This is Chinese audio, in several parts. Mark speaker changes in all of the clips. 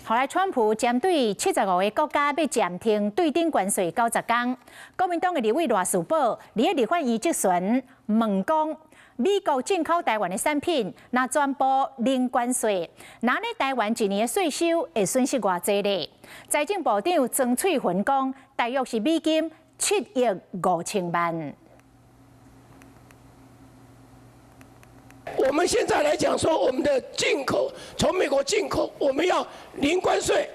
Speaker 1: 后来，川普针对75个国家要暂停对顶关税90天，国民党的立委赖士宝伫立法院质询，问讲美国进口台湾的产品，若全部零关税，那呢台湾一年的税收会损失偌济呢？财政部长庄翠云讲，大约是美金7亿5千万。
Speaker 2: 我们现在来讲说，我们的进口从美国进口，我们要零关税，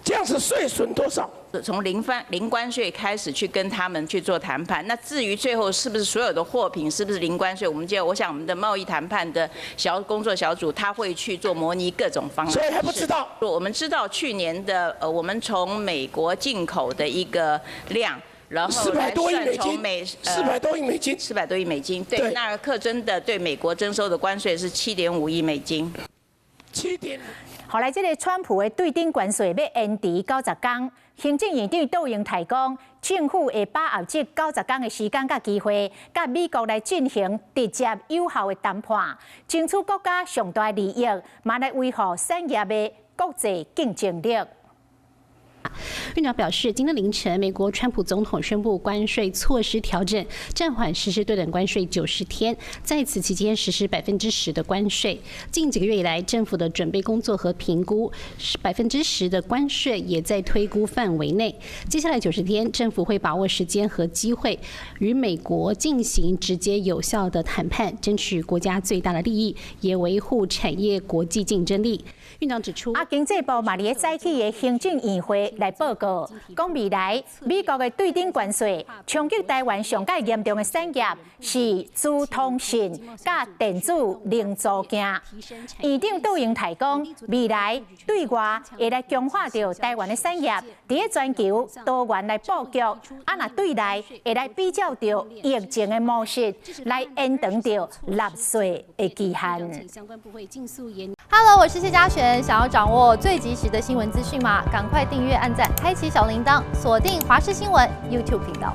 Speaker 2: 这样子税损多少？
Speaker 3: 从零关税开始去跟他们去做谈判。那至于最后是不是所有的货品是不是零关税，我想我们的贸易谈判的工作小组他会去做模拟各种方案。
Speaker 2: 所以还不知道。
Speaker 3: 我们知道去年的我们从美国进口的一个量。 然后
Speaker 2: 400多亿美金，400多亿美金
Speaker 3: ，400多亿美金。对，那课征的对美国征收的关税是7.5亿美金。
Speaker 2: 7.5。
Speaker 1: 后来，这个川普的对顶关税要延迟90天，行政院长杜英台讲，政府会把后这90天的时间甲机会，甲美国来进行直接有效的谈判，争取国家上大利益，嘛来维护产业的国际竞争力。
Speaker 4: 院长表示，今天凌晨，美国川普总统宣布关税措施调整，暂缓实施对等关税90天，在此期间实施10%的关税。近几个月以来，政府的准备工作和评估，10%的关税也在推估范围内。接下来90天，政府会把握时间和机会，与美国进行直接有效的谈判，争取国家最大的利益，也维护产业国际竞争力。院长指出，
Speaker 1: 经济部嘛，伫早起的行政院会来报告，讲未来美国的对顶关税冲击台湾上界严重的产业是资通讯甲电子零组件。院长杜英台讲，未来对外会来强化着台湾的产业，伫全球多元来布局，若对内会来比较着疫情的模式，来延长着纳税的期限。
Speaker 5: Hello， 我是谢嘉璇。想要掌握最及时的新闻资讯吗？赶快订阅、按赞、开启小铃铛，锁定华视新闻 YouTube 频道。